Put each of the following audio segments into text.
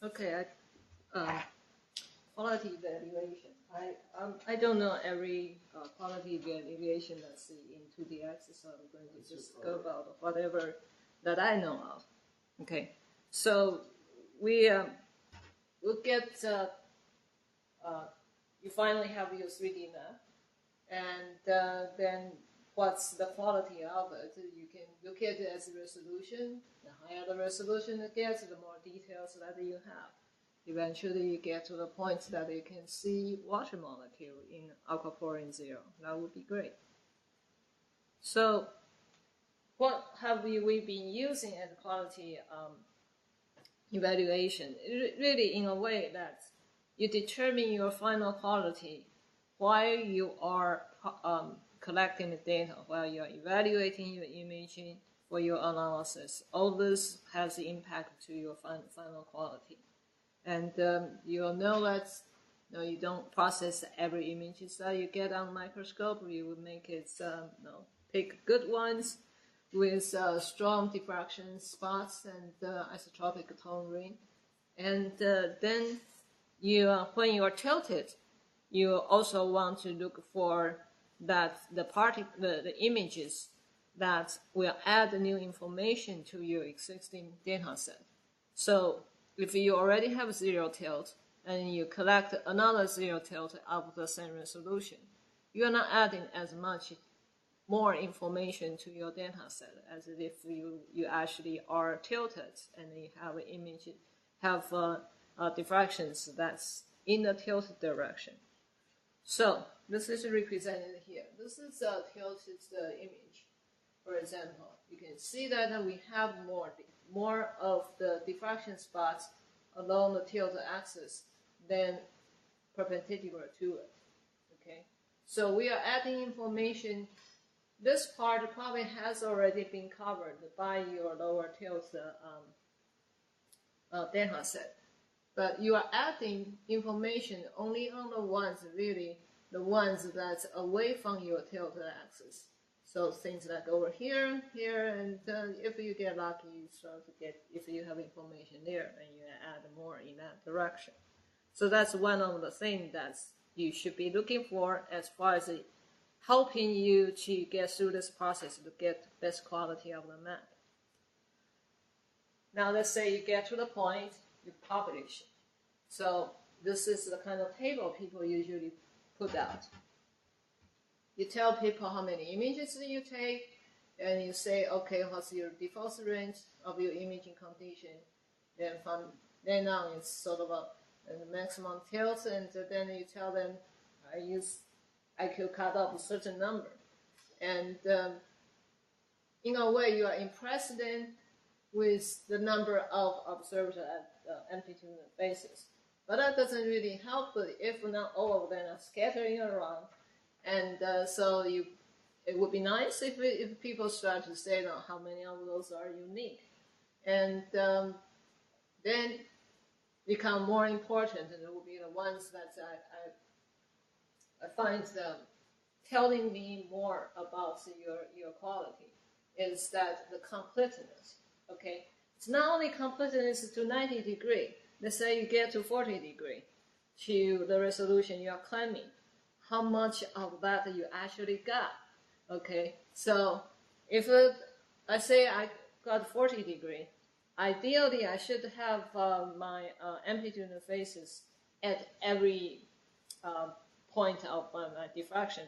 Okay, quality evaluation. I don't know every quality evaluation that's in 2DX, so I'm going to just go about whatever that I know of. Okay, so we will get you finally have your 3D map, and then what's the quality of it? You can look at it as resolution. The higher the resolution it gets, the more details that you have. Eventually, you get to the point that you can see water molecule in aquaporin 0. That would be great. So, what have we been using as quality evaluation? Really, in a way that you determine your final quality while you are collecting the data, while you are evaluating your imaging for your analysis. All this has impact to your final quality. And you'll know that you don't process every image that you get on microscope. You will make it, pick good ones with strong diffraction spots and isotropic tone ring. And then when you are tilted, you also want to look for that the images that will add new information to your existing data set. So if you already have zero tilt and you collect another zero tilt of the same resolution, you are not adding as much more information to your data set as if you actually are tilted and you have an image, have diffractions that's in the tilt direction. So this is represented here. This is a tilted image. For example, you can see that we have more of the diffraction spots along the tilt axis than perpendicular to it. Okay, so we are adding information. This part probably has already been covered by your lower tilt data set, but you are adding information only on the ones that's away from your tilt axis. So things like over here, and if you get lucky, you start to get, if you have information there, then you add more in that direction. So that's one of the things that you should be looking for as far as helping you to get through this process to get the best quality of the map. Now let's say you get to the point, you publish. So this is the kind of table people usually put out. You tell people how many images you take, and you say, okay, what's your default range of your imaging condition? Then from then on, it's sort of a maximum tilt, and then you tell them, I could cut off a certain number. And in a way, you are impressed then with the number of observed amplitude basis. But that doesn't really help if not all of them are scattering around. And so it would be nice if people start to say how many of those are unique. And then become more important, and it will be the ones that I find telling me more about your quality is that the completeness. Okay, it's not only completeness to 90 degree. Let's say you get to 40 degree to the resolution you are claiming. How much of that you actually got? Okay, so if I say I got 40 degree, ideally I should have my amplitude phases at every point of my diffraction,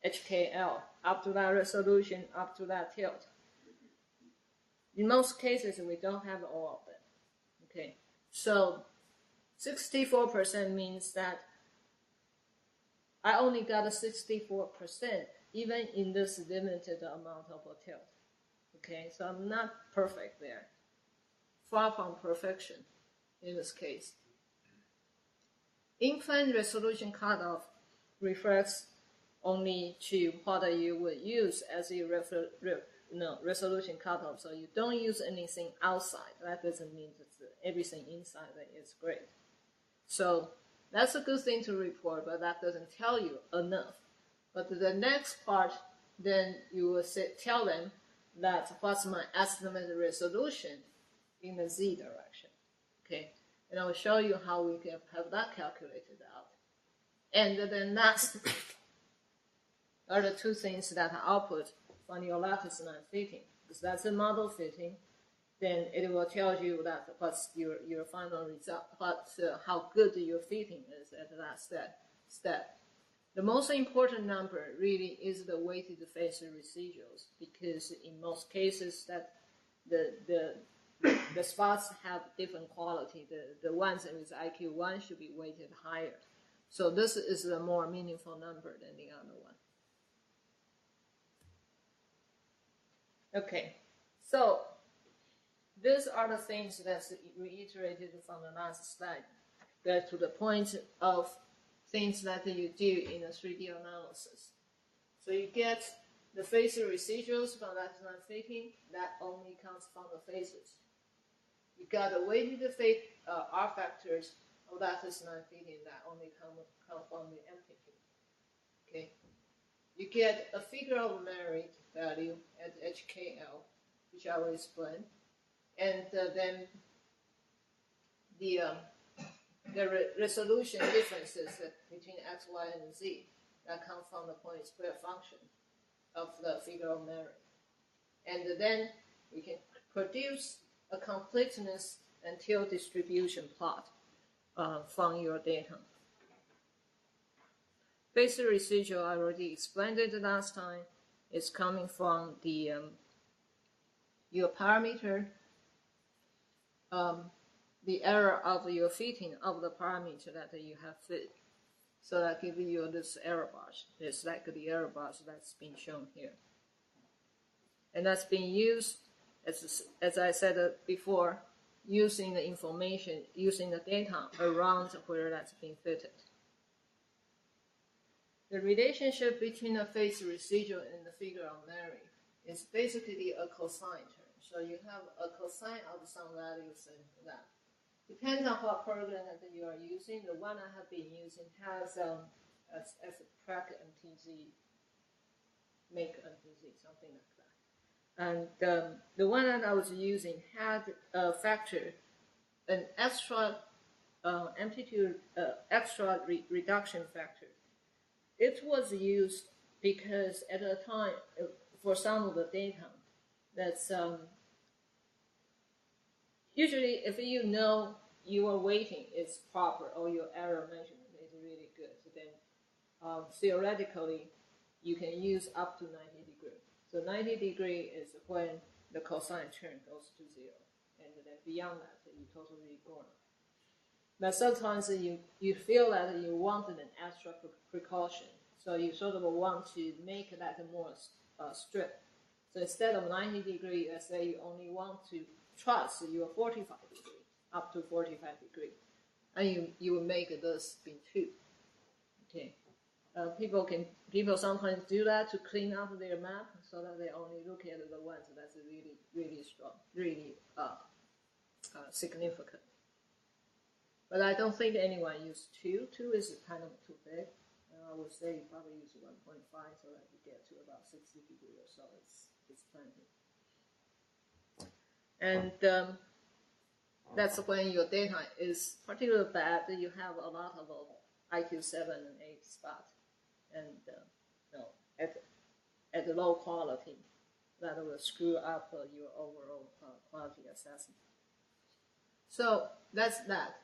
HKL, up to that resolution, up to that tilt. In most cases, we don't have all of them. Okay, so 64% means that I only got a 64%, even in this limited amount of a tilt. Okay, so I'm not perfect there. Far from perfection in this case. In-plane resolution cutoff refers only to what you would use as your resolution cutoff. So you don't use anything outside. That doesn't mean that everything inside is great. So that's a good thing to report, but that doesn't tell you enough. But the next part, then you will tell them that what's my estimated resolution in the Z direction. Okay, and I will show you how we can have that calculated out. And then last are the two things that are output from your lattice line fitting. Because that's a model fitting, then it will tell you that what's your final result, how good your fitting is at that step. The most important number really is the weighted phase residuals, because in most cases that the spots have different quality. The ones with IQ 1 should be weighted higher. So this is a more meaningful number than the other one. Okay, so these are the things that's reiterated from the last slide. Get to the point of things that you do in a 3D analysis. So you get the phase residuals from lattice line fitting, that only comes from the phases. You got the weighted phase R factors of lattice line fitting, that only come from the amplitude. Okay, you get a figure of merit value at HKL, which I will explain, and then the resolution differences between x, y, and z that come from the point square function of the figure of merit. And then we can produce a completeness until distribution plot from your data. Phase residual, I already explained it last time, is coming from the your parameter, the error of your fitting of the parameter that you have fit. So that gives you this error bars. It's like the error bars that's been shown here. And that's being used, as I said before, using the information, using the data around where that's been fitted. The relationship between the phase residual and the figure of merit is basically a cosine term. So you have a cosine of some values and that. Depends on what program that you are using. The one I have been using has as a track MTZ, make MTZ, something like that. And the one that I was using had a factor, an extra amplitude, extra reduction factor. It was used because at the time, for some of the data, that's usually if you know your weighting is proper or your error measurement is really good, then theoretically you can use up to 90 degrees. So 90 degrees is when the cosine term goes to 0, and then beyond that you totally ignore it. But sometimes you feel that you wanted an extra precaution, so you sort of want to make that more strict. So instead of 90 degrees, let's say you only want to trust your 45 degrees, up to 45 degrees, and you will make this being 2. Okay, people sometimes do that to clean up their map, so that they only look at the ones that's really strong, really significant. But I don't think anyone uses 2. 2 is kind of too big. I would say you probably use 1.5 so that you get to about 60 degrees or so. It's plenty. And that's when your data is particularly bad. You have a lot of IQ 7 and 8 spots, and at low quality, that will screw up your overall quality assessment. So that's that.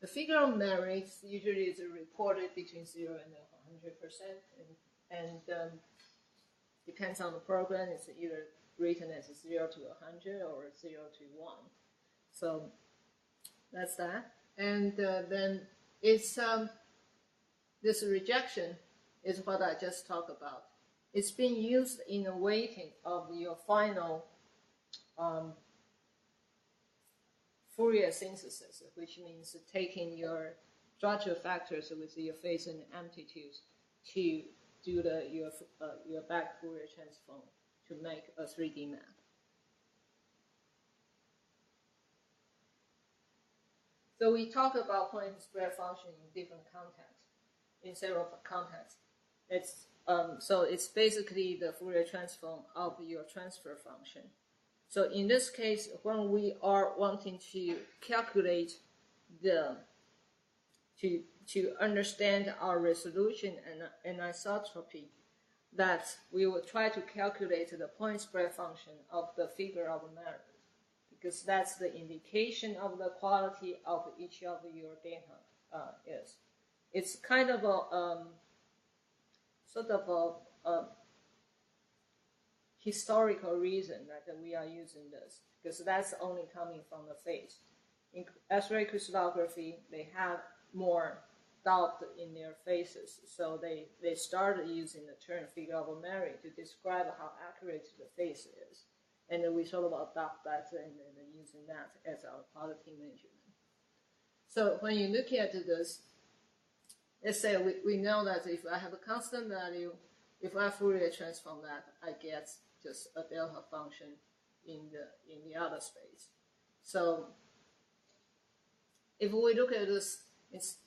The figure of merit usually is reported between 0 and 100%, and depends on the program. It's either written as 0 to 100 or 0 to 1. So that's that. And then it's this rejection is what I just talked about. It's being used in the weighting of your final Fourier synthesis, which means taking your structure factors with your phase and amplitudes to do your back Fourier transform to make a 3D map. So we talk about point square function in different contexts, in several contexts. So it's basically the Fourier transform of your transfer function. So in this case, when we are wanting to calculate to understand our resolution and anisotropy, that we will try to calculate the point spread function of the figure of merit, because that's the indication of the quality of each of your data is. It's kind of a sort of a historical reason that we are using this, because that's only coming from the phase. In X-ray crystallography, they have more doubt in their phases, so they started using the term figure of merit to describe how accurate the phase is. And then we sort of adopt that and using that as our quality measurement. So when you look at this, let's say we know that if I have a constant value, if I Fourier transform that, I get just a delta function in the other space. So if we look at this,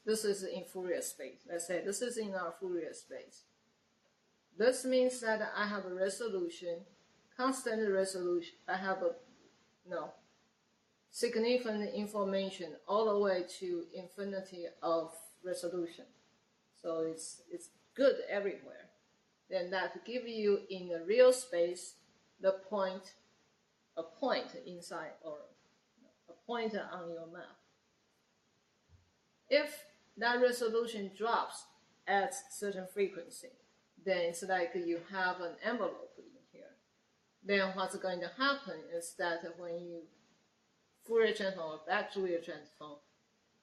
this is in Fourier space. Let's say this is in our Fourier space. This means that I have a resolution, constant resolution. I have significant information all the way to infinity of resolution. So it's good everywhere. Then that give you in the real space a point inside, or a point on your map. If that resolution drops at certain frequency, then it's like you have an envelope in here. Then what's going to happen is that when you Fourier transform or back Fourier transform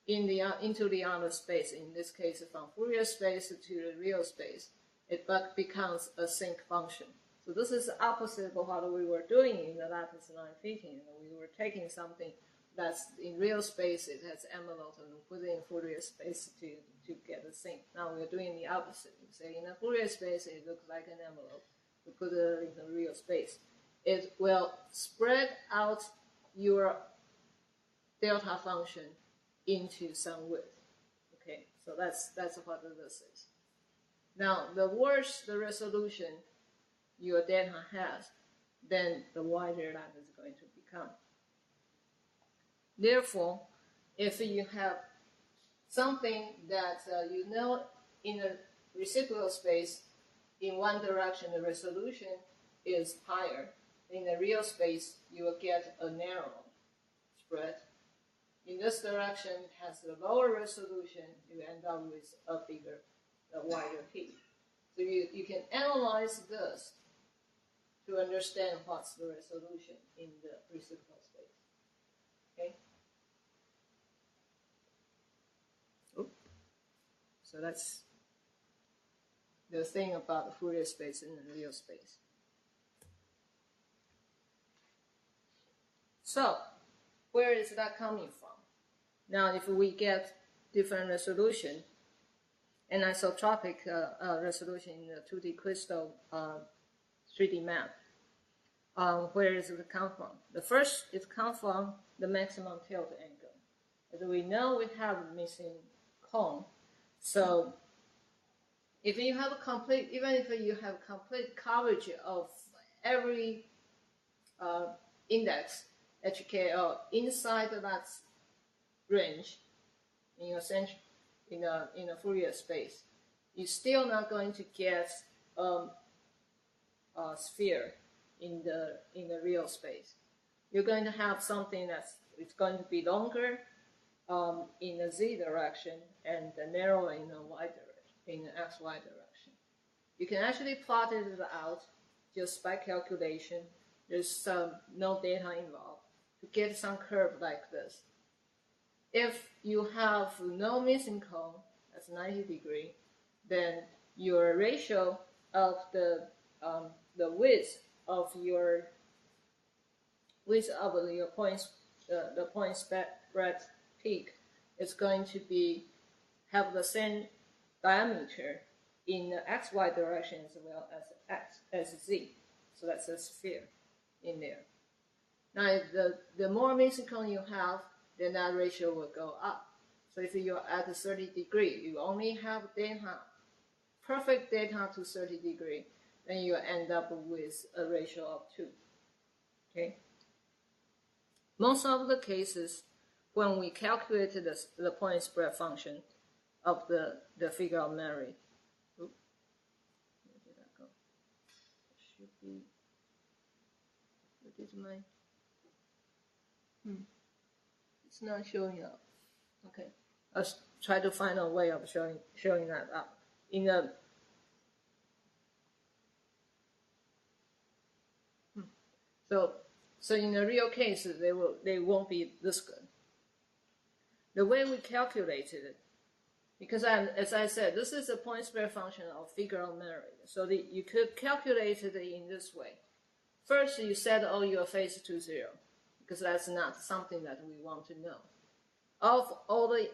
into the outer space, in this case from Fourier space to the real space, it becomes a sinc function. So this is the opposite of what we were doing in the lattice line fitting. We were taking something that's in real space, it has envelope, and put it in Fourier space to get a sinc. Now we're doing the opposite. We say in a Fourier space, it looks like an envelope. We put it in the real space. It will spread out your delta function into some width. Okay, so that's what this is. Now, the worse the resolution your data has, then the wider that is going to become. Therefore, if you have something that you know in a residual space, in one direction the resolution is higher, in the real space you will get a narrow spread. In this direction it has the lower resolution, you end up with a wider peak. So you can analyze this to understand what's the resolution in the residual space. Okay? So that's the thing about the Fourier space and the real space. So, where is that coming from? Now, if we get different resolution, anisotropic resolution in the 2D crystal 3D map, where does it come from? The first, it comes from the maximum tilt angle. As we know, we have a missing cone. So, if you have even if you have complete coverage of every index HKL inside that range in your in a Fourier space, you're still not going to get a sphere in the real space. You're going to have something it's going to be longer in the z direction and narrower in the y direction, in the xy direction. You can actually plot it out just by calculation. There's no data involved to get some curve like this. If you have no missing cone, that's 90 degrees, then your ratio of the width of your points, the point spread peak is going to have the same diameter in the xy direction as well as z. So that's a sphere in there. Now, the more missing cone you have, then that ratio will go up. So if you're at 30 degrees, you only have data, perfect data to 30 degrees, then you end up with a ratio of 2. Okay? most of the cases, when we calculated the point spread function of the figure of merit, where did that go? It should be, what is my, it's not showing up. Okay, I'll try to find a way of showing that up. In a, so in a real case, they won't be this good. The way we calculated it, because as I said, this is a point spread function of figure of merit. So you could calculate it in this way. First, you set all your phase to 0, because that's not something that we want to know. Of all the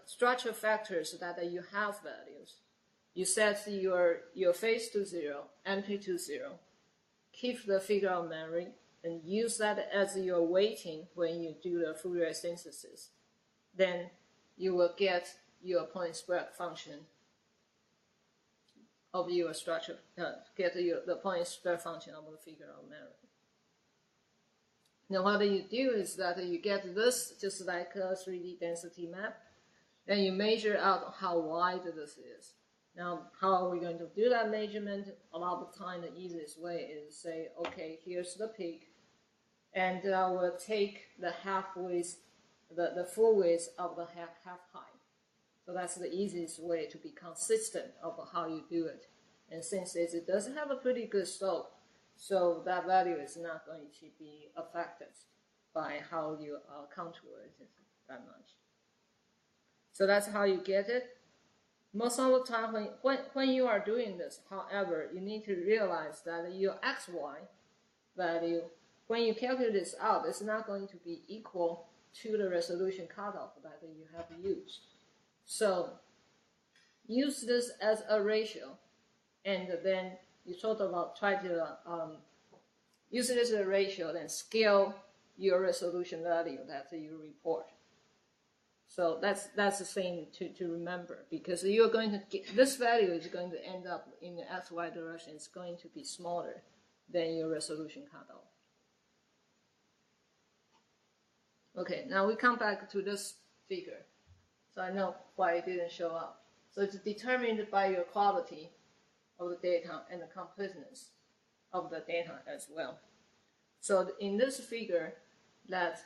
structure factors that you have values, you set your phase to 0, empty to 0, keep the figure of merit, and use that as your weighting when you do the Fourier synthesis. Then you will get your point spread function of your structure, the point spread function of the figure of merit. Now what you do is that you get this just like a 3D density map, then you measure out how wide this is. Now, how are we going to do that measurement? A lot of the time, the easiest way is say, okay, here's the peak, and I will take the half width, the full width of the half height. So that's the easiest way to be consistent of how you do it. And since it does have a pretty good slope, so that value is not going to be affected by how you contour it that much. So that's how you get it. Most of the time when you are doing this, however, you need to realize that your xy value, when you calculate this out, it's not going to be equal to the resolution cutoff that you have used. So use this as a ratio, and then you sort of try to use it as a ratio, then scale your resolution value that you report. So that's the thing to remember, because you're going to get, this value is going to end up in the xy direction. It's going to be smaller than your resolution cutoff. Okay, now we come back to this figure. So I know why it didn't show up. So it's determined by your quality of the data and the completeness of the data as well. So in this figure, that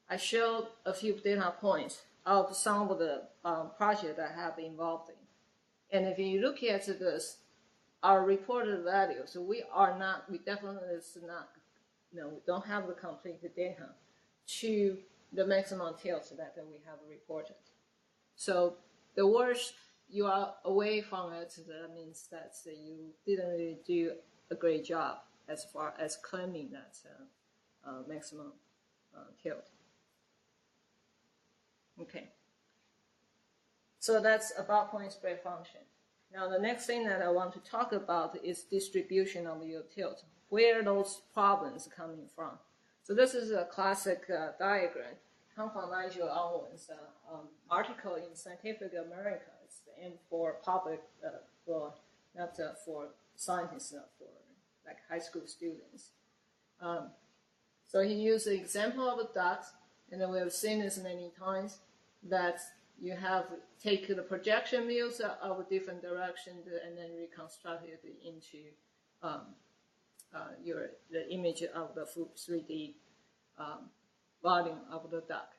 I showed a few data points of some of the projects I have been involved in. And if you look at this, our reported value, so we definitely is not, we don't have the complete data to the maximum tilt that we have reported. So the worse you are away from it, that means that you didn't really do a great job as far as claiming that maximum tilt. Okay, so that's about point spread function. Now the next thing that I want to talk about is distribution of your tilt. Where are those problems coming from? So this is a classic diagram. Come from Nigel Owen's article in Scientific America. It's aimed for public, not for scientists, not for like high school students. So he used the example of a duct, and then we have seen this many times, that you have taken the projection views of a different direction and then reconstruct it into the image of the 3D volume of the duct.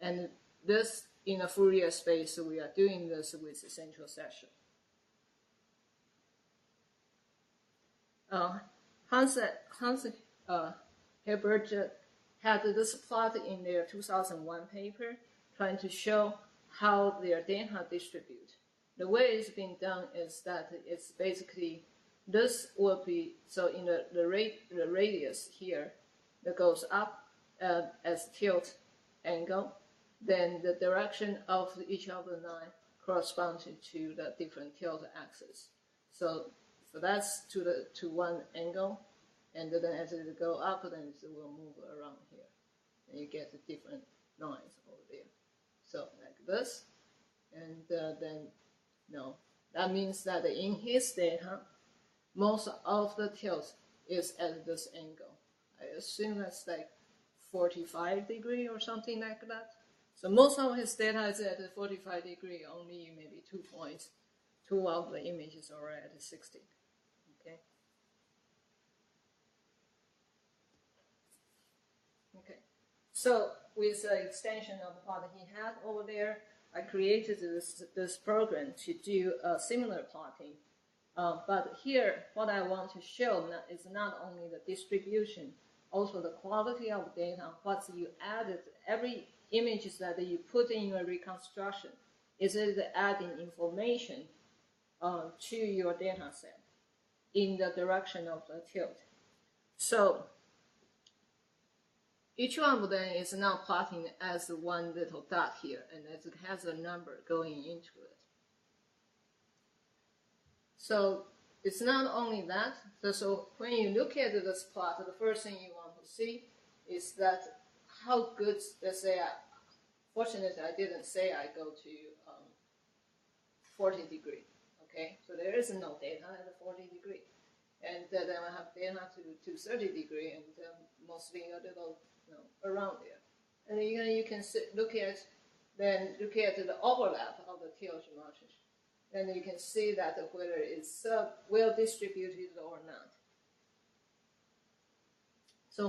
And this, in a Fourier space, we are doing this with the central section. Hans Hebert had this plot in their 2001 paper trying to show how their data distribute. The way it's been done is that it's basically, this will be, so in the radius here that goes up as tilt angle, then the direction of each of the line corresponds to the different tilt axis. So that's to one angle, and then as it go up, then it will move around here, and you get the different lines over there. So like this, and then that means that in his data, most of the tilt is at this angle. I assume that's like 45 degree or something like that. So most of his data is at 45 degree, only maybe 2 points. 2 of the images are at 60. Okay. Okay. So with the extension of what he had over there, I created this program to do a similar plotting. But here, what I want to show is not only the distribution, also the quality of data, what you added, every image that you put in your reconstruction, is it adding information to your data set in the direction of the tilt. So each one of them is now plotting as one little dot here, and it has a number going into it. So it's not only that, so when you look at this plot, the first thing you want to see is that how good, let's say, fortunately I didn't say I go to 40 degree, okay? So there is no data at 40 degree. And then I have data to 30 degree, and mostly a little, around there. And you can look at the overlap of the tilt geometry. And you can see that whether it's well distributed or not. So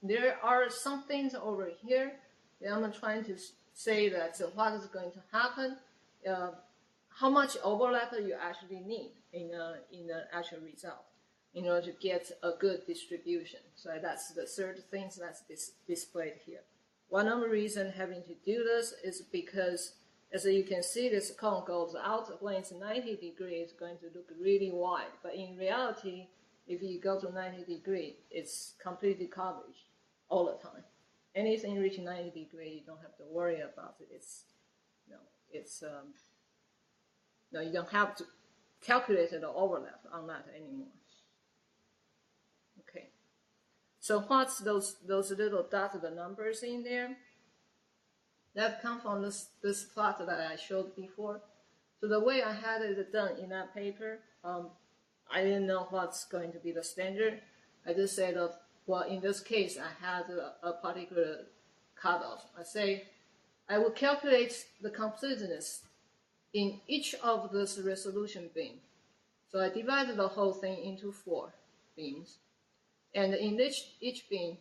there are some things over here that I'm trying to say that what is going to happen, how much overlap you actually need in the actual result in order to get a good distribution. So that's the third thing that's displayed here. One of the reasons having to do this is because, as you can see, this cone goes out. When it's 90 degrees, it's going to look really wide. But in reality, if you go to 90 degrees, it's completely covered all the time. Anything reaching 90 degrees, you don't have to worry about it. You don't have to calculate the overlap on that anymore. Okay. So what's those little dotted numbers in there? That come from this plot that I showed before. So the way I had it done in that paper, I didn't know what's going to be the standard. I just said, well, in this case, I had a particular cutoff. I say, I will calculate the completeness in each of this resolution beam. So I divided the whole thing into 4 beams. And in each beam,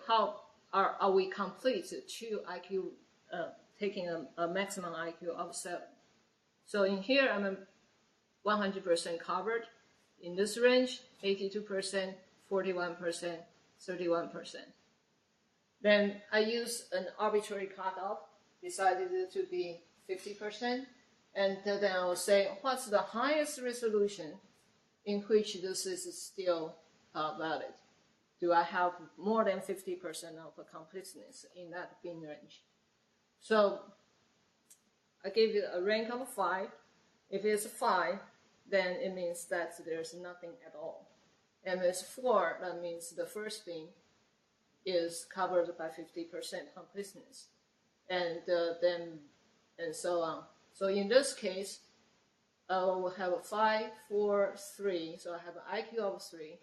how are we complete to IQ, taking a maximum IQ of 7. So in here, I'm 100% covered. In this range, 82%, 41%, 31%. Then I use an arbitrary cutoff, decided it to be 50%. And then I will say, what's the highest resolution in which this is still valid? Do I have more than 50% of the completeness in that beam range? So I give it a rank of 5. If it's 5, then it means that there's nothing at all. And if it's 4, that means the first beam is covered by 50% completeness. And so on. So in this case, we'll have a 5, 4, 3. So I have an IQ of 3.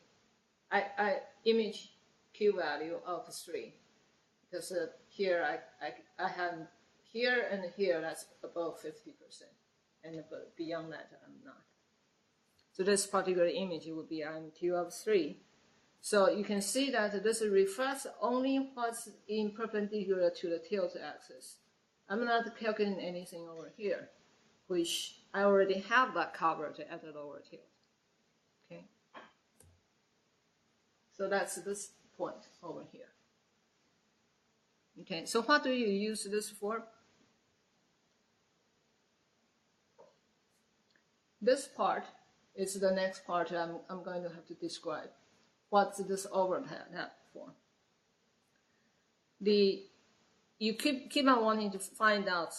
I image Q value of 3. Because here I have here and here, that's above 50%. And beyond that, I'm not. So this particular image would be IQ of 3. So you can see that this reflects only what's in perpendicular to the tilt axis. I'm not calculating anything over here, which I already have that covered at the lower tilt. Okay. So that's this point over here. Okay, so what do you use this for? This part is the next part I'm going to have to describe. What's this overlap for? You keep on wanting to find out,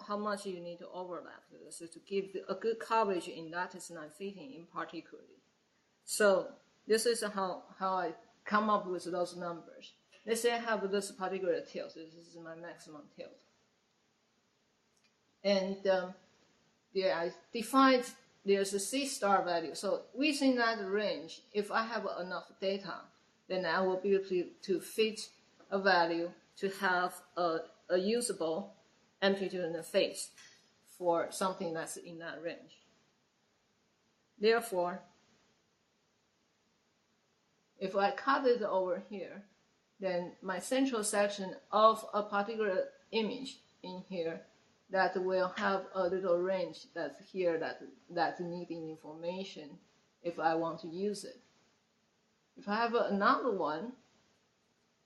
how much you need to overlap this to give a good coverage in lattice non-fitting in particular. So this is how I come up with those numbers. Let's say I have this particular tilt. This is my maximum tilt. And I defined there's a C star value. So within that range, if I have enough data, then I will be able to fit a value to have a usable amplitude and phase for something that's in that range. Therefore, if I cut it over here, then my central section of a particular image in here that will have a little range that's here that's needing information if I want to use it. If I have another one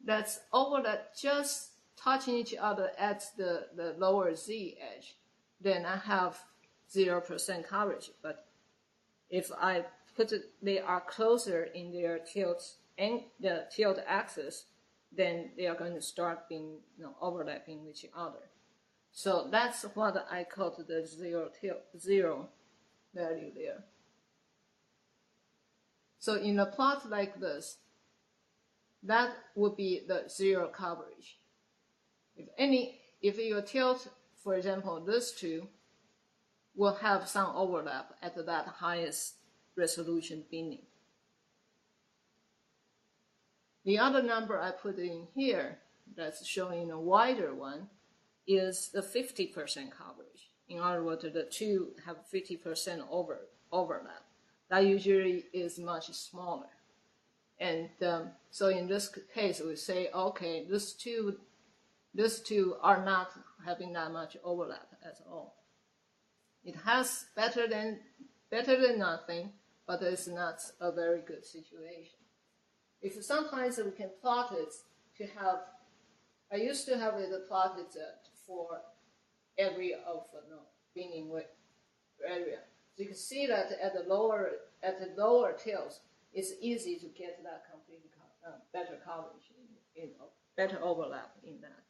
that's overlap just touching each other at the lower Z edge, then I have 0% coverage. But if I put it, they are closer in their tilt and the tilt axis, then they are going to start being overlapping with each other. So that's what I call the zero value there. So in a plot like this, that would be the zero coverage. If your tilt, for example, this two will have some overlap at that highest resolution binning. The other number I put in here that's showing a wider one is the 50% coverage. In other words, the two have 50% overlap. That usually is much smaller. And so in this case, we say, okay, these two are not having that much overlap at all. It has better than nothing, but it's not a very good situation. If sometimes we can plot it to have, I used to have it plotted for every of binning area. So you can see that at the lower tails, it's easy to get that complete better coverage, better overlap in that.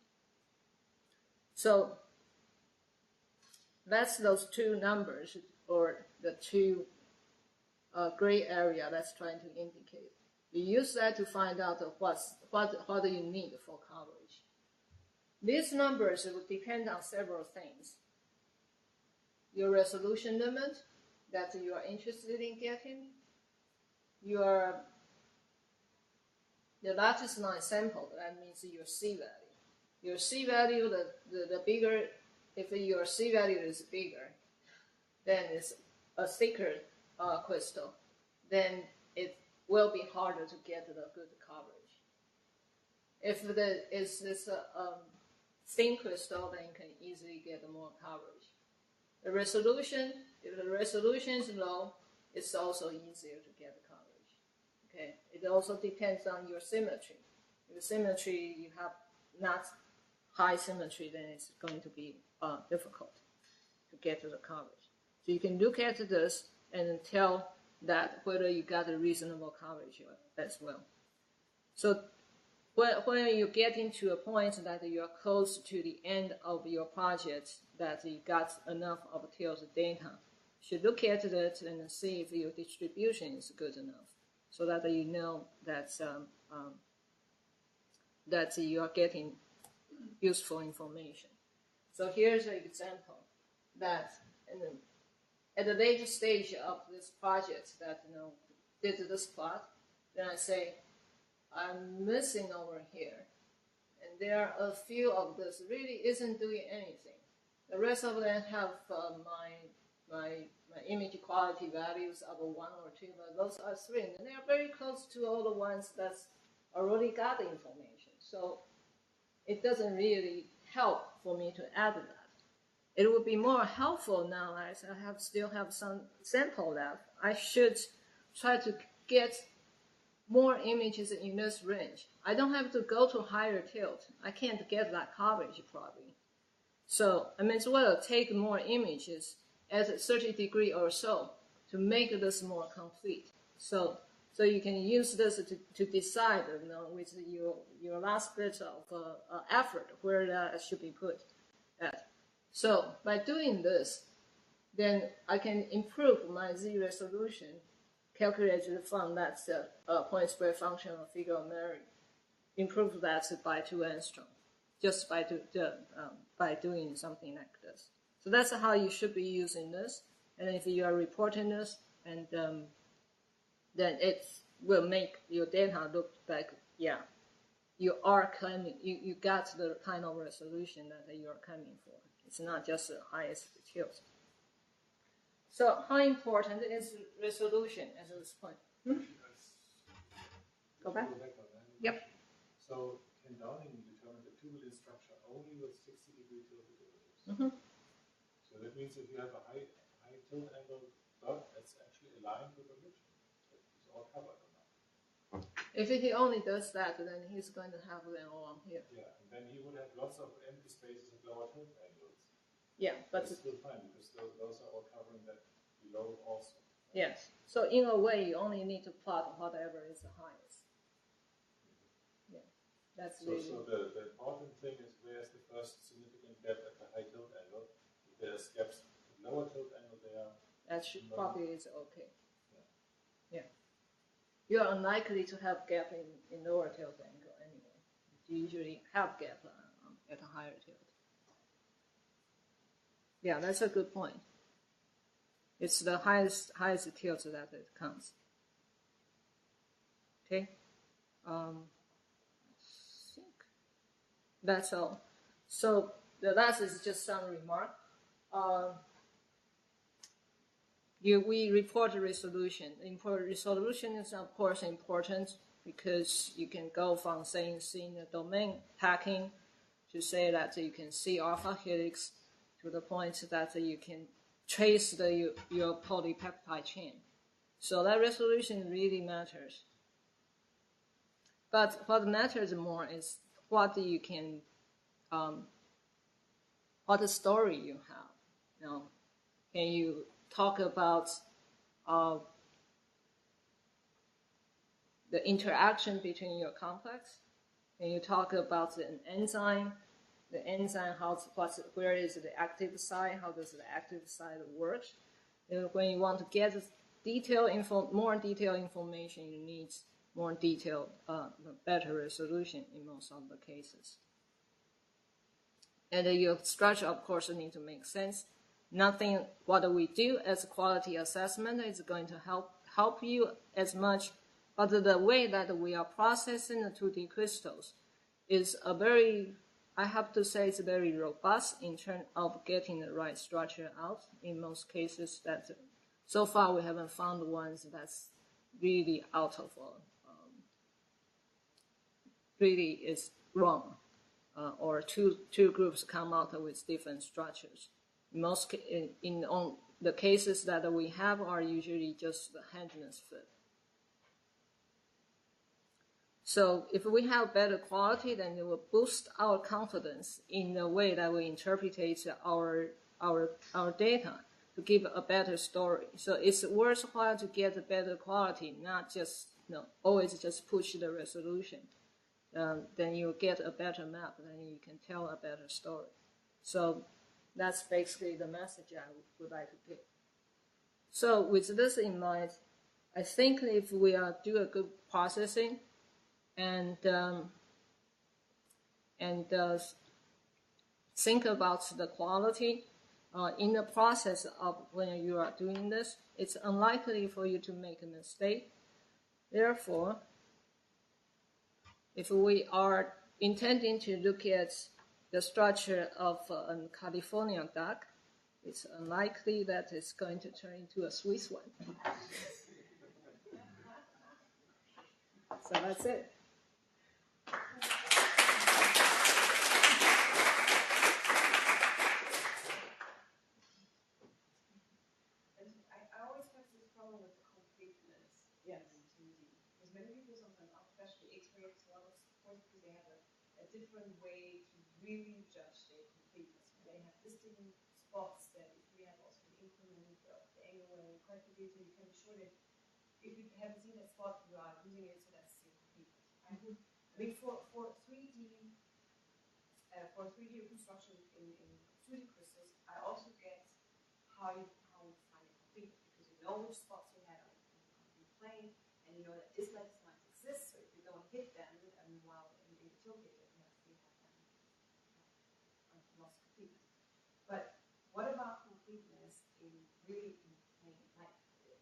So that's those two numbers, or the two gray area that's trying to indicate. You use that to find out what do you need for coverage. These numbers will depend on several things. Your resolution limit that you are interested in getting, the lattice line sample, that means your C value. Your C value, the bigger, if your C value is bigger, then it's a thicker crystal, then it will be harder to get the good coverage. If it's this thin crystal, then you can easily get more coverage. The resolution, if the resolution is low, it's also easier to get the coverage. Okay, it also depends on your symmetry. If the symmetry you have not high symmetry, then it's going to be difficult to get to the coverage. So you can look at this and tell that whether you got a reasonable coverage as well. So when you get into a point that you are close to the end of your project, that you got enough of tilt data, you should look at it and see if your distribution is good enough, so that you know that that you are getting useful information. So here's an example that at the later stage of this project that did this plot, then I say, I'm missing over here, and there are a few of this really isn't doing anything. The rest of them have my image quality values of 1 or 2, but those are 3, and they are very close to all the ones that's already got the information. So it doesn't really help for me to add that. It would be more helpful now as I still have some sample left. I should try to get more images in this range. I don't have to go to higher tilt. I can't get that coverage probably. So I may as well take more images at 30 degrees or so to make this more complete. So you can use this to decide with your last bit of effort where that should be put at. So by doing this, then I can improve my Z resolution calculated from that point square function of figure of merit. Improve that by 2 angstrom, just by doing something like this. So that's how you should be using this. And if you are reporting this, and then it will make your data look like, yeah, you are claiming, you got the kind of resolution that you are claiming for. It's not just the highest tilt. So how important is resolution at this point? Go back? Yep. So can Downing determine the two-wheel structure only with 60-degree tilt derivatives? Mm-hmm. So that means if you have a high tilt angle dot, that's actually aligned with the ridge. It's all covered or not? If he only does that, then he's going to have them along here. Yeah, and then he would have lots of empty spaces at lower tilt angles. Yeah, but it's still fine because those are all covering that below also. Yes. So in a way, you only need to plot whatever is the highest. Yeah, that's so, really. So the important thing is where's the first significant gap at the high tilt angle. If there's gaps at lower tilt angle there. That probably is okay. Yeah. You are unlikely to have gap in lower tilt angle anyway. You usually have gap at a higher tilt. Yeah, that's a good point. It's the highest tilt that it counts. Okay, I think that's all. So the last is just some remark. We report resolution. Resolution is of course important because you can go from saying seeing the domain packing to say that you can see alpha helix to the point that you can trace your polypeptide chain. So that resolution really matters. But what matters more is what you can, what the story you have. You know, can you talk about the interaction between your complex? Can you talk about an enzyme? The enzyme, where is the active site? How does the active site work? When you want to get more detailed information, you need more detailed, better resolution in most of the cases. And your structure, of course, needs to make sense. Nothing what we do as a quality assessment is going to help you as much, but the way that we are processing the 2D crystals is I have to say it's very robust in terms of getting the right structure out. In most cases, that so far we haven't found ones that's really out of really is wrong, or two groups come out with different structures. In the cases that we have are usually just the handedness fit. So if we have better quality, then it will boost our confidence in the way that we interpret our data to give a better story. So it's worthwhile to get a better quality, not just always just push the resolution. Then you get a better map, then you can tell a better story. So that's basically the message I would like to give. So with this in mind, I think if we do a good processing and think about the quality in the process of when you are doing this, it's unlikely for you to make a mistake. Therefore, if we are intending to look at the structure of a California duck, it's unlikely that it's going to turn into a Swiss one. So that's it. I always have this problem with the completeness. Yes. Because many people sometimes, especially experts, a lot of support because they have a different way to really judge their completeness. They have distinct spots that if we have also the increment of the angle and the correctly, so you can be sure that if you haven't seen that spot, you are losing it, so that's the completeness. Right? I mean, for 3D reconstruction in 2D crystals, I also get how you find it complete because you know which spots you had on the plane, and you know that this lattice lines exist. So if you don't hit them, while in the tilt data, you have lost completeness. But what about completeness in really in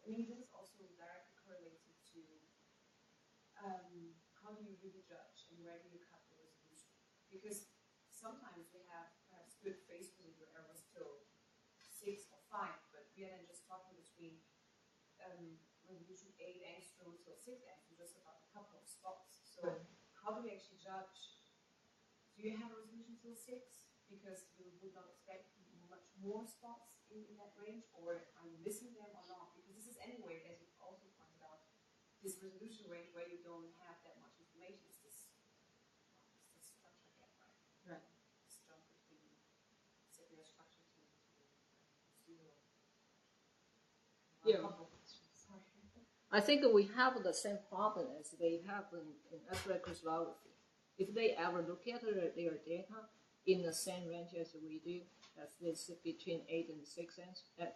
I mean, this is also directly correlated to how do you really judge and where do you cut the resolution? Because sometimes we have perhaps good phase residual errors till 6 or 5, but we are then just talking between resolution 8 angstrom till 6 angstrom, just about a couple of spots. So how do we actually judge? Do you have a resolution till 6? Because you would not expect much more spots in that range, or are you missing them or not? Because this is anyway, as you also pointed out, this resolution range where you don't have that much information is this structure gap, right? Right. This jump between secondary structure to zero. Yeah. Sorry. I think we have the same problem as they have in X-ray crystallography. If they ever look at their data in the same range as we do, that's this between 8 and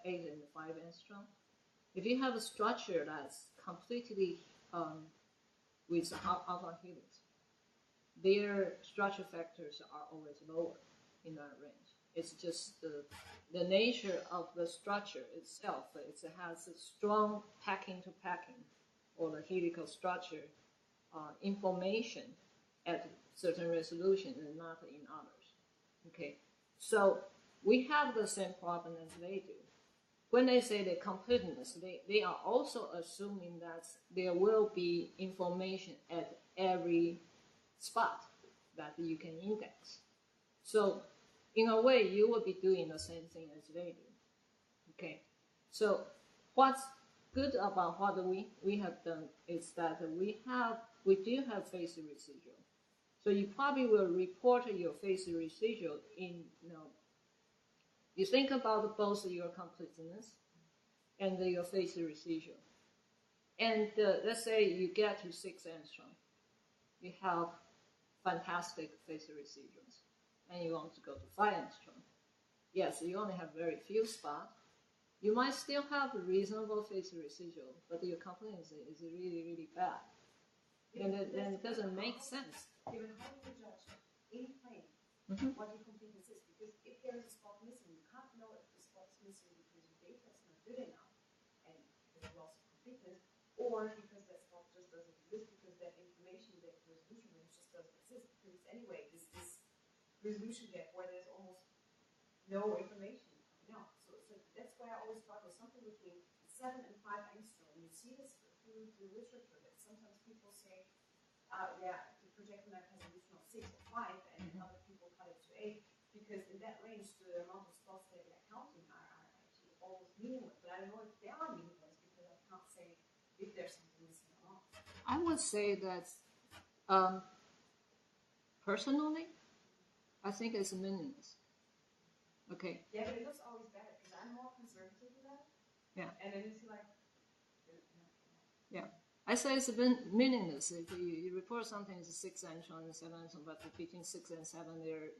8 and 5 angstrom. If you have a structure that's completely with alpha helix, their structure factors are always lower in that range. It's just the nature of the structure itself. It has a strong packing to packing, or the helical structure information at certain resolution and not in others. Okay, so we have the same problem as they do. When they say the completeness, they are also assuming that there will be information at every spot that you can index. So in a way, you will be doing the same thing as they do. Okay, so what's good about what we have done is that we do have phase residual. So you probably will report your phase residual in, you think about both your completeness and your phase residual. And let's say you get to 6 angstrom. You have fantastic phase residuals. And you want to go to 5 angstrom. Yes, you only have very few spots. You might still have a reasonable phase residual, but your completeness is really, really bad. And it doesn't make sense. Even how do you judge in plane what your completeness is? Because if there is a spot missing, you can't know if the spot is missing because your data is not good enough and there's loss of completeness, or because that spot just doesn't exist because that information, that resolution range just doesn't exist. Because it's anyway this resolution gap where there's almost no information coming out. So that's why I always thought it was something between 7 and 5 angstrom. And you see this through the literature that sometimes people say, the projector map has a resolution of 6 or 5, and other people cut it to 8, because in that range, the amount of spots that they're counting are actually almost meaningless. But I don't know if they are meaningless because I can't say if there's something missing or not. I would say that personally, I think it's meaningless. Okay. Yeah, but it looks always better because I'm more conservative with that. Yeah. And then it's like, yeah. I say it's meaningless if you report something is 6 angstrom and 7 angstrom, but between 6 and 7 there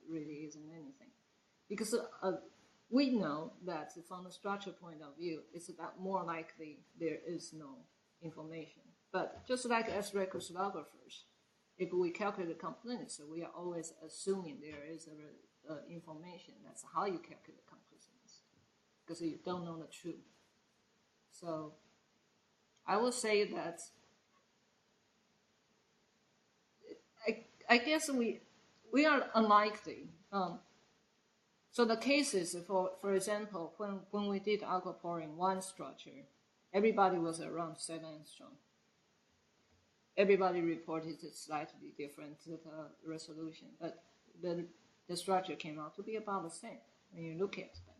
really isn't anything. Because we know that from the structure point of view, it's about more likely there is no information. But just like X-ray crystallographers, if we calculate the completeness, we are always assuming there is information. That's how you calculate completeness, because you don't know the truth. So I would say that I guess we are unlikely. So the cases, for example, when we did aquaporin 1 structure, everybody was around 7 angstrom. Everybody reported a slightly different resolution, but the structure came out to be about the same when you look at them.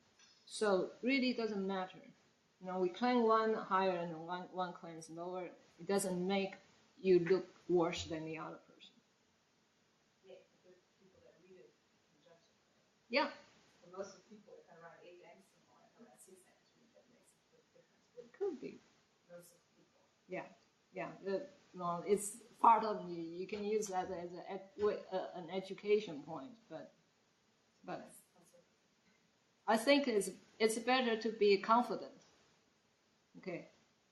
So really it doesn't matter. We claim one higher and one claims lower. It doesn't make you look worse than the other person. Yeah, the people that read it can judge it. Yeah. For most of the people, if I write 8 angstrom or if I write 6 angstrom, that makes a big difference. It could be. Most of the people. Yeah. It's part of you can use that as an education point, but I think it's better to be confident. Okay,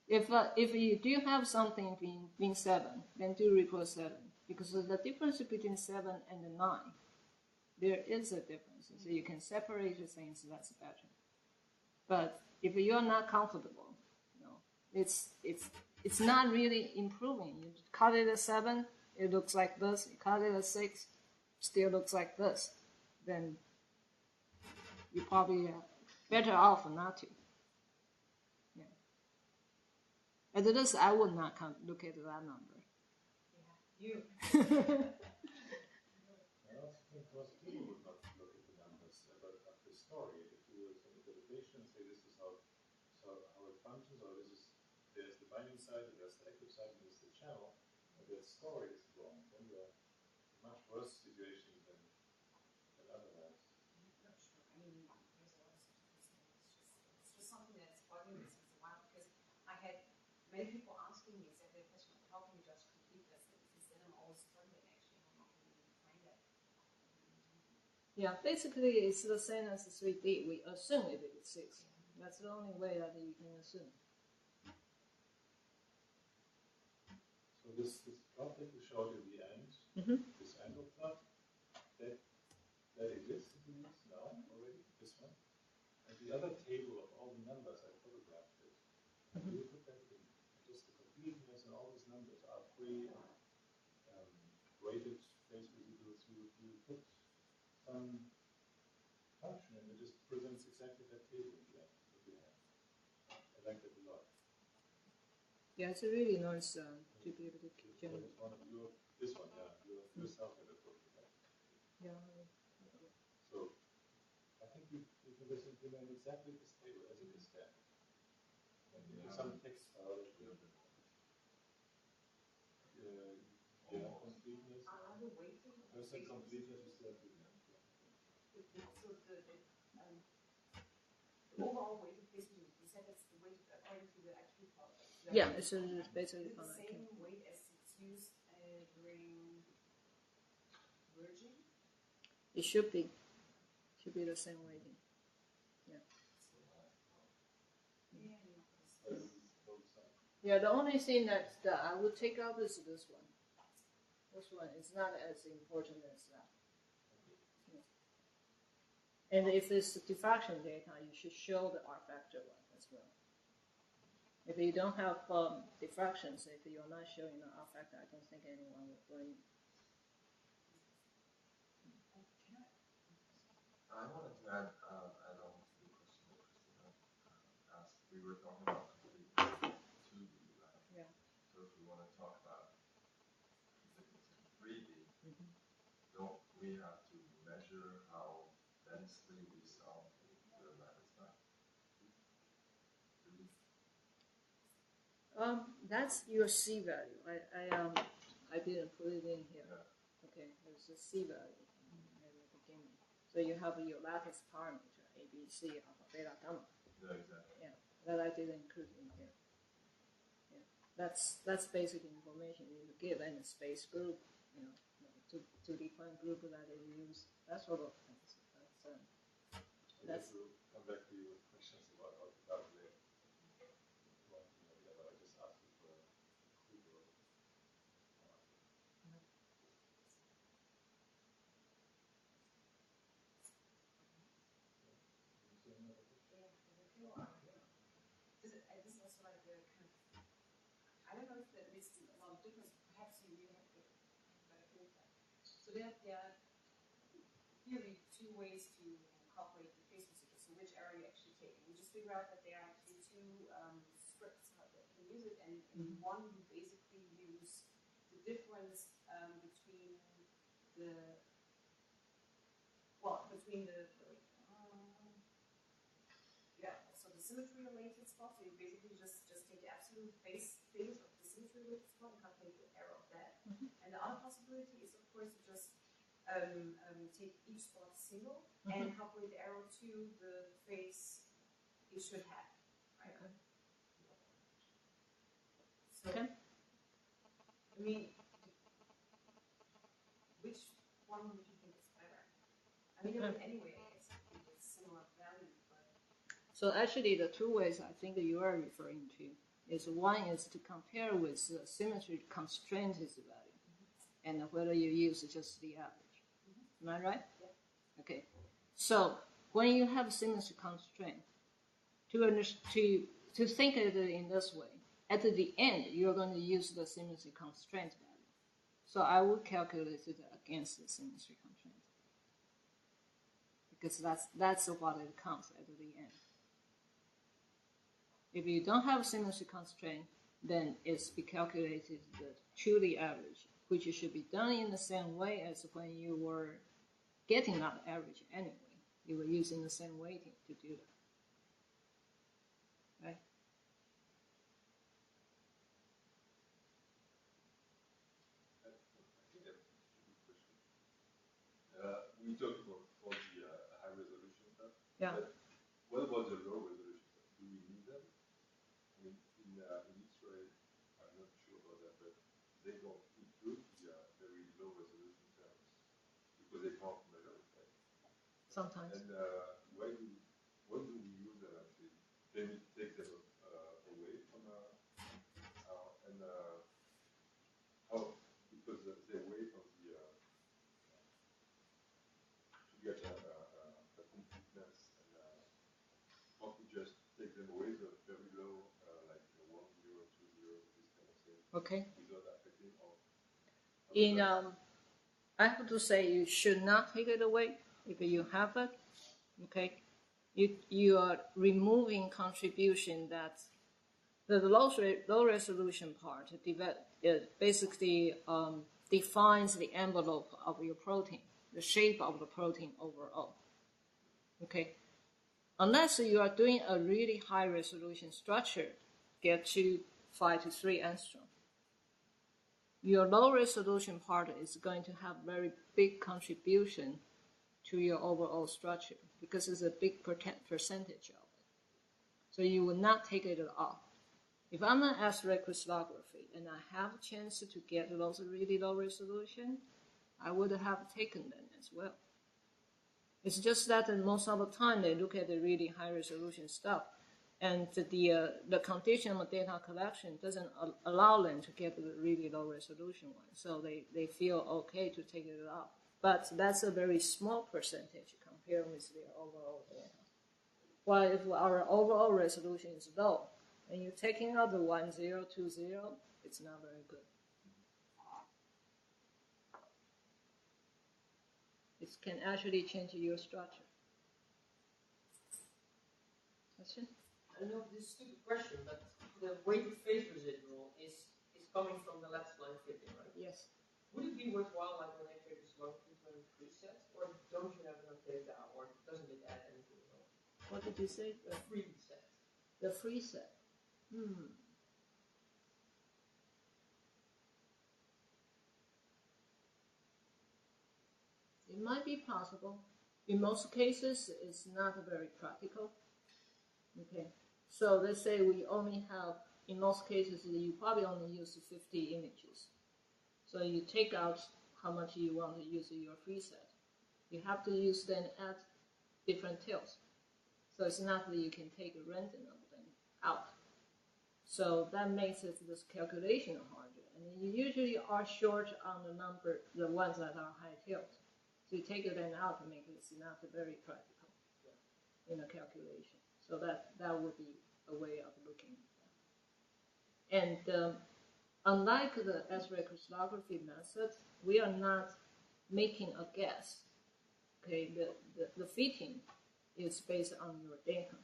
if you do have something being 7, then do report 7, because the difference between 7 and 9, there is a difference. So you can separate the things. That's better. But if you are not comfortable, it's not really improving. You cut it at 7, it looks like this. You cut it at 6, still looks like this. Then you probably are better off not to. Yeah. At this, I would not look at that number. Yeah, you. I also think most people would not look at the numbers, but at the story. If you do some interpretation and say this is how it functions, or there's the binding side, and there's the active side, and there's the channel, and that story is wrong, then you're in a much worse situation than otherwise. Not sure. I mean, there's a lot of statistics. It's just something that's bugging me since a while because I had many people asking me exactly the question, how can you judge completeness? Then I'm always struggling actually how can we find that. Yeah, basically it's the same as 3D. We assume it is 6. That's the only way that you can assume. So this plot that we showed in the end, this angle plot, that exists in use now already, this one. And the other table of all the numbers, I photographed it. And we will put that in. And just the completeness and all these numbers are weighted phase residuals. We will put some function and it just presents exactly that table in the end that we have. I like that a lot. Yeah, it's a really nice to be able to generate. One of this one, yeah, your yourself had a photo, right? Yeah. So I think we can just implement exactly this table as it is there. And some text file that we completeness. Are the weighting of There's some completeness you still have to do. So the overall weight of phase residuals, you said that's the weight according to the IQ plot. Yeah, it's basically the same weight as it's used during merging? It should be the same weighting. Yeah. Yeah, the only thing that I would take out is this one. This one is not as important as that. Yeah. And if it's diffraction data, you should show the R factor one as well. If you don't have diffractions, if you're not showing the R factor, I don't think anyone will blame you. I wanted to add on to the question that Christina asked. We were talking about completeness 2D, right? Yeah. So if we want to talk about completeness in 3D, don't we have to measure how densely we solve the lattice map? That's your C value. I didn't put it in here. Yeah. Okay, there's a C value at the beginning. So you have your lattice parameter A, B, C, alpha, beta, gamma. Yeah, exactly. Yeah, that I didn't include in here. Yeah, that's basic information you give any space group, to define group that they use. That sort of things. That's. We'll come back to you with questions about how to calculate one thing or the other. I just asked you for a clue. This also like the kind of, I don't know if that makes a lot of difference. Perhaps you really have to better feel that. So there are really two ways to calculate the phase residual. So which arrow you actually take. And you just figure out that there are actually two scripts that can use it, and in one you basically use the difference between the so the symmetry related spot. So you basically just take the absolute phase of the symmetry related spot and calculate the error of that. And the other possibility is of course to just take each spot single and calculate the error to the phase it should have. Right? Okay. So I mean, which one would you think is better? I mean, anyway, it's similar value, but. So actually, the two ways I think you are referring to is one is to compare with the symmetry constraint value, and whether you use just the average. Am I right? Yeah. Okay. So when you have symmetry constraint, to think of it in this way, at the end, you're going to use the symmetry constraint value. So I would calculate it against the symmetry constraint, because that's what it counts at the end. If you don't have a symmetry constraint, then it's be calculated the truly average, which should be done in the same way as when you were getting that average anyway. You were using the same weighting to do that. Right? I think that's a good question. We talked about all the high resolution stuff. Yeah. But what about the low resolution stuff? Do we need them? I mean, in X-ray, I'm not sure about that, but they don't include the very low resolution terms because they can't measure it, right? Sometimes. And when do we use them actually? Can we take them away from and how, because they weigh from the to get a completeness, and can't we just take them away, the very low, like 1, 0, 2, 0, this kind of thing, Okay. without affecting or I have to say you should not take it away if you have it. Okay, you are removing contribution that the low resolution part it basically defines the envelope of your protein, the shape of the protein overall. Okay, unless you are doing a really high resolution structure, get to 5 to 3 angstrom. Your low resolution part is going to have very big contribution to your overall structure because it's a big percentage of it. So you will not take it off. If I'm an X-ray crystallography and I have a chance to get those really low resolution, I would have taken them as well. It's just that most of the time they look at the really high resolution stuff, and the condition of data collection doesn't allow them to get the really low resolution one, so they feel okay to take it off. But that's a very small percentage compared with the overall data. While if our overall resolution is low, and you're taking out the 1, 0, 2, 0, it's not very good. It can actually change your structure. Question? I know this is a stupid question, but the weighted phase residual is coming from the left line fitting, right? Yes. Would it be worthwhile, like when X-ray crystallography to run presets, or don't you have enough data, or doesn't it add anything at all? What did you say? The free set. The free set. It might be possible. In most cases, it's not very practical. Okay, so let's say we only have, in most cases, you probably only use 50 images. So you take out how much you want to use in your free set. You have to use then add different tails. So it's not that you can take a random of them out. So that makes it this calculation harder. And you usually are short on the ones that are high tails. So you take it then out to make it not very practical in the calculation. So that would be a way of looking at that. And unlike the X-ray crystallography method, we are not making a guess. Okay, the fitting is based on your data.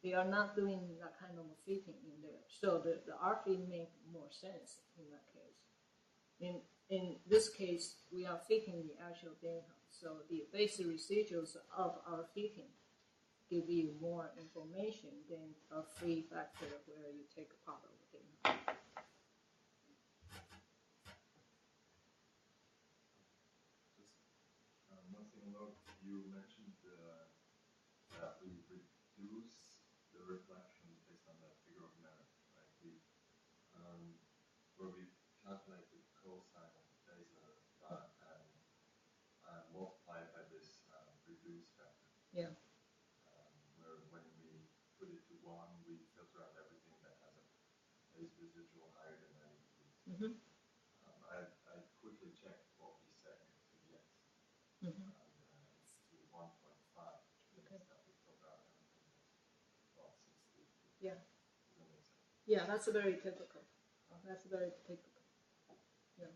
They are not doing that kind of fitting in there. So the RFID makes more sense in that case. In this case, we are fitting the actual data. So the basic residuals of our fitting give you more information than a free factor where you take a part of the data. Just one thing about, you mentioned that we reduce the reflection based on the figure of merit, right? Where we calculate the cosine of the phasor and multiply it by this reduce factor. Yeah. Where when we put it to 1, we filter out everything that has a phase residual higher than 90 degrees. Mm-hmm. I quickly checked what we set to the X. Mm-hmm. It's to 1.5, which means Okay. that we filter out everything that's above 60 degrees. Yeah. Does that make sense? Yeah, that's very typical. That's very typical. Yeah.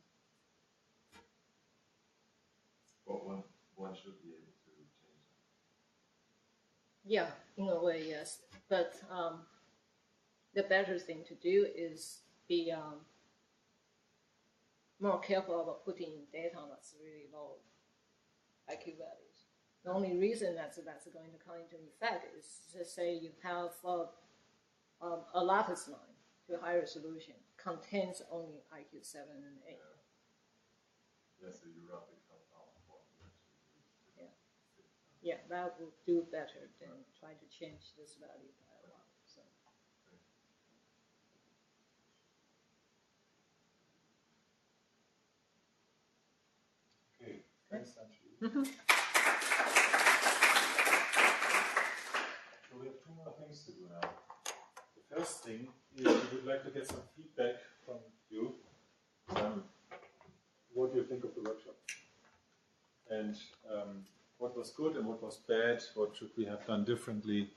But one should be able to change that. Yeah, in a way, yes. But the better thing to do is be more careful about putting in data that's really low IQ values. The only reason that's going to come into effect is to say you have a lattice line to a high resolution contains only IQ 7 and 8. Yeah, so you roughly cut off what you actually do. Yeah. Yeah, that will do better than trying to change this value by a lot. So. Okay, thanks, Anchi. So we have two more things to do now. The first thing is we would like to get some feedback from you. What do you think of the workshop? And what was good and what was bad? What should we have done differently?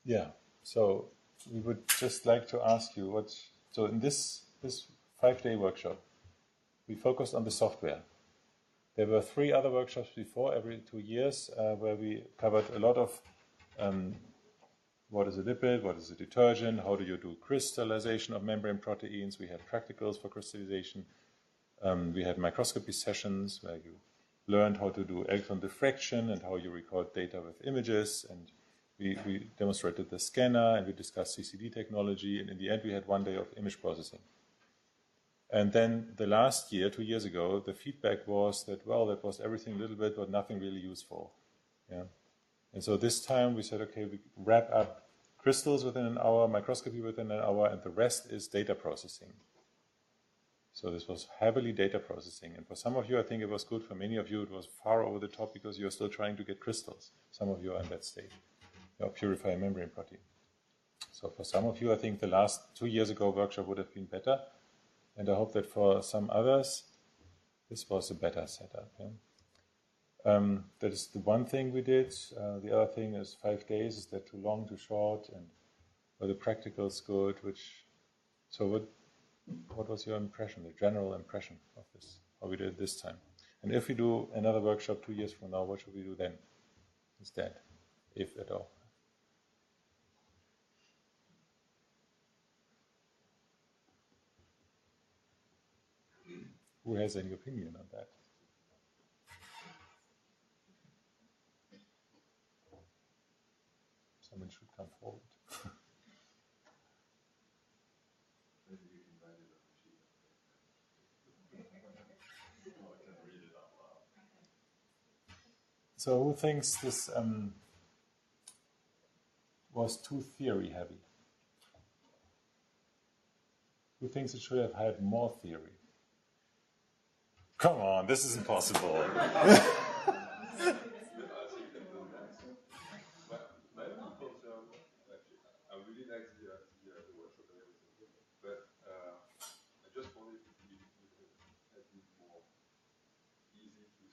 Yeah, so we would just like to ask you what. So in this 5-day workshop, we focused on the software. There were 3 other workshops before, every 2 years, where we covered a lot of what is a lipid, what is a detergent, how do you do crystallization of membrane proteins. We had practicals for crystallization. We had microscopy sessions where you learned how to do electron diffraction and how you record data with images. And we demonstrated the scanner and we discussed CCD technology. And in the end, we had 1 day of image processing. And then the last year, 2 years ago, the feedback was that, well, that was everything a little bit, but nothing really useful. Yeah. And so this time we said, okay, we wrap up crystals within an hour, microscopy within an hour, and the rest is data processing. So this was heavily data processing. And for some of you, I think it was good. For many of you, it was far over the top because you're still trying to get crystals. Some of you are in that state, purify a membrane protein. So for some of you, I think the last 2 years ago workshop would have been better. And I hope that for some others, this was a better setup. Yeah? That is the one thing we did. The other thing is 5 days. Is that too long, too short? And were the practicals good? So what was your impression, the general impression of this, how we did it this time? And if we do another workshop 2 years from now, what should we do then instead, if at all? Who has any opinion on that? Someone should come forward. Maybe you can write it on the sheet of paper. Or I can read it out loud. So who thinks this was too theory heavy? Who thinks it should have had more theory? Come on, this is impossible. My own concern, actually, I really like the workshop and everything, but I just wanted to be a bit more easy to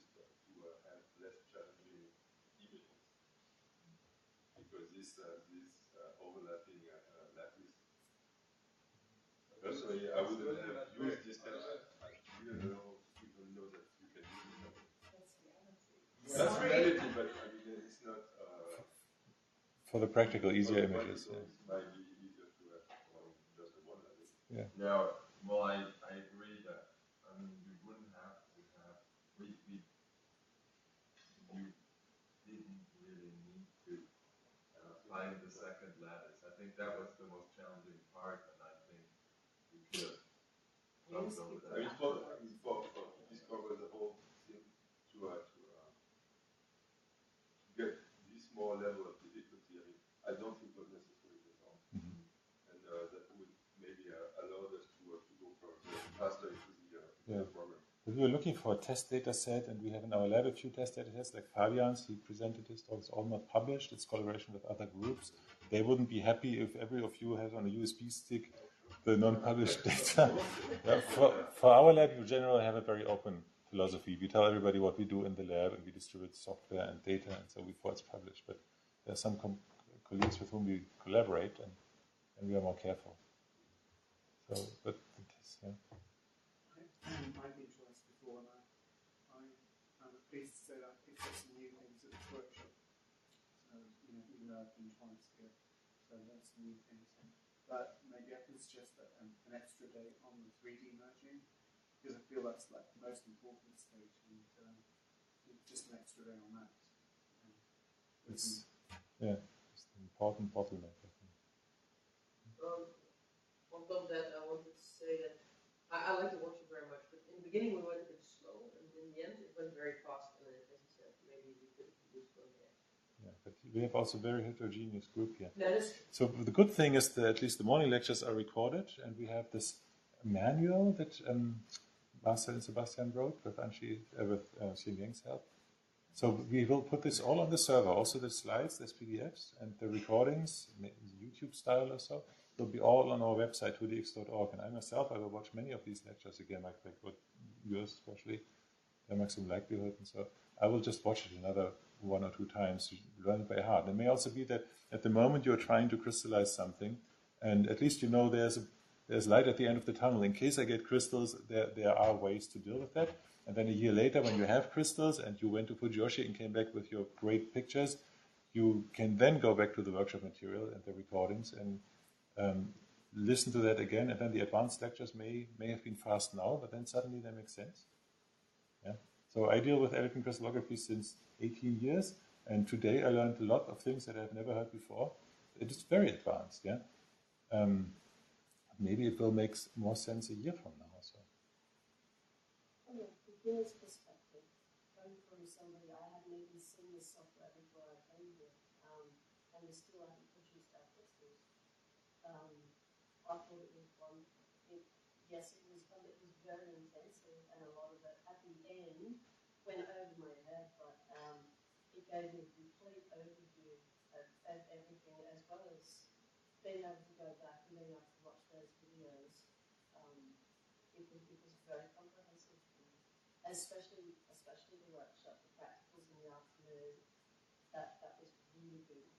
have less challenging images, because this overlapping lattice. Personally, I wouldn't have used this kind of. I didn't even know that you can use it. That's reality, but I mean, it's not. For the practical, easier images. It might be easier to have just one lattice. Yeah. Now, well, I agree that, I mean, you wouldn't have to have, you didn't really need to find the second lattice. I think that was the most challenging part, and I think we could have jumped over that. I mean, to discover the whole thing, to get this more level of difficulty, I mean, I don't think was necessary at all. Mm-hmm. And that would maybe allow us to go faster into the program. We were looking for a test data set, and we have in our lab a few test data sets, like Fabian's. He presented his talk. It's all not published. It's collaboration with other groups. They wouldn't be happy if every of you has on a USB stick the non-published data. For our lab, we generally have a very open philosophy. We tell everybody what we do in the lab, and we distribute software and data, and so before it's published. But there are some colleagues with whom we collaborate, and we are more careful. So, but it is, yeah. I've been twice before, and I'm pleased to say that I picked up some new things at this workshop. So, even though I've been twice here, so that's some new things. But maybe I can suggest that an extra day on the 3D merging, because I feel that's like the most important stage, and just an extra day on that. It's just an important bottleneck, I think. On top of that, I wanted to say that I like the workshop very much, but in the beginning we went a bit slow, and in the end it went very fast, and as you said, maybe we could have used one there. Yeah, but we have also a very heterogeneous group here. That is so the good thing is that at least the morning lectures are recorded, and we have this manual that Marcel and Sebastian wrote with Anchi, with Cheng Yang's help. So we will put this all on the server, also the slides, the PDFs, and the recordings, YouTube style or so, will be all on our website, 2dx.org. And I myself, I will watch many of these lectures again, like what yours especially, maximum likelihood, and so I will just watch it another 1 or 2 times to learn it by heart. It may also be that at the moment you're trying to crystallize something, and at least there's light at the end of the tunnel. In case I get crystals, there are ways to deal with that. And then a year later, when you have crystals and you went to Fujiyoshi and came back with your great pictures, you can then go back to the workshop material and the recordings and listen to that again. And then the advanced lectures may have been fast now, but then suddenly they make sense. Yeah. So I deal with elegant crystallography since 18 years, and today I learned a lot of things that I've never heard before. It is very advanced. Yeah. Maybe it will make more sense a year from now. So. From a beginner's perspective, going from somebody, I hadn't even seen the software before I came here, and we still haven't produced our crystals. I thought it was wonderful. Yes, it was fun. It was very intensive, and a lot of it at the end went over my head, but it gave me a complete overview of everything, as well as being able to go back and being able to watch those videos. It was very comprehensive, especially the workshop, the practicals in the afternoon. That was really good.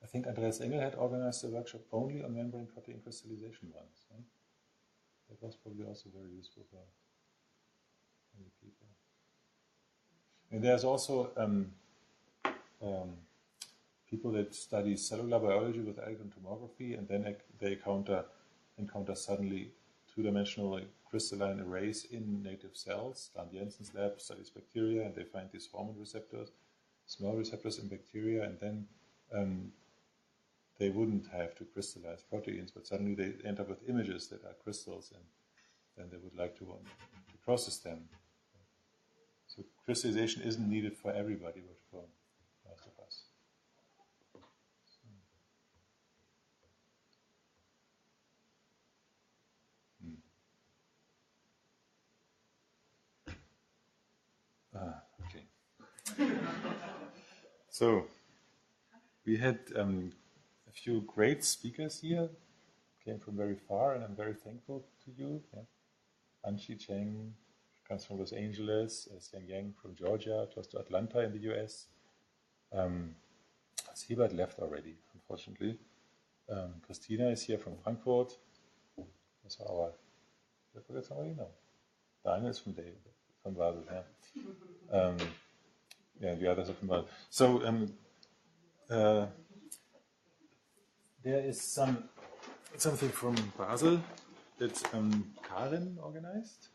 I think Andreas Engel had organized a workshop only on membrane protein crystallization once. Right? That was probably also very useful for many people. And there's also people that study cellular biology with electron tomography, and then they encounter suddenly two-dimensional crystalline arrays in native cells. Dan Jensen's lab studies bacteria, and they find these hormone receptors, small receptors in bacteria, and then they wouldn't have to crystallize proteins, but suddenly they end up with images that are crystals, and then they would like to process them. So crystallization isn't needed for everybody, but for most of us. Okay. So we had a few great speakers here, came from very far, and I'm very thankful to you. Yeah. Anchi Cheng comes from Los Angeles, Cheng Yang from Georgia, close to Atlanta in the US. Siebert left already, unfortunately. Christina is here from Frankfurt. That's our, did I forget somebody? No. Daniel is from Basel, yeah. Yeah, the others are from Basel. So there is something from Basel that Karen organized,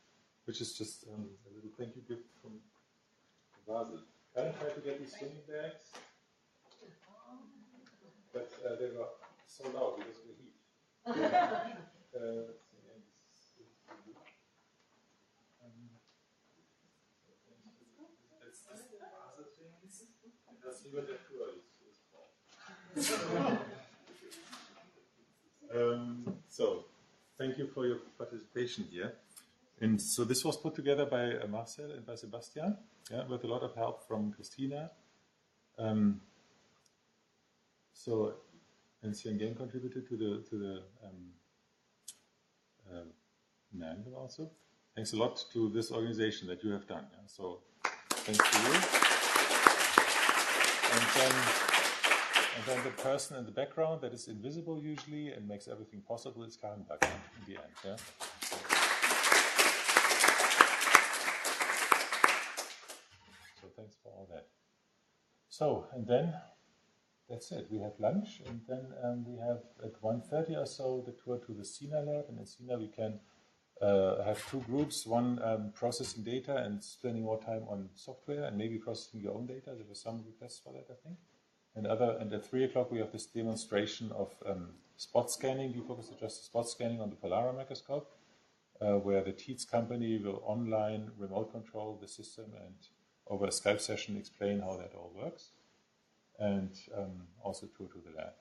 which is just a little thank you gift from Basel. Karen tried to get these swimming bags, but they were sold out because of the heat. That's the Basel things, and that's even the tour is so, thank you for your participation here. And so this was put together by Marcel and by Sebastian, yeah, with a lot of help from Christina. So, and Cheng Yang contributed to the manual also. thanks a lot to this organization that you have done. Yeah? So thanks to you. And then the person in the background that is invisible usually and makes everything possible is Karen Back in the end. Yeah? So thanks for all that. So, and then that's it. We have lunch, and then we have at 1:30 or so the tour to the SINA lab. And in SINA we can have two groups, one processing data and spending more time on software and maybe processing your own data. There were some requests for that, I think. And at 3 o'clock we have this demonstration of spot scanning. We focus just spot scanning on the Polara microscope, where the Tietz company will online remote control the system and over a Skype session explain how that all works. And also tour to the lab.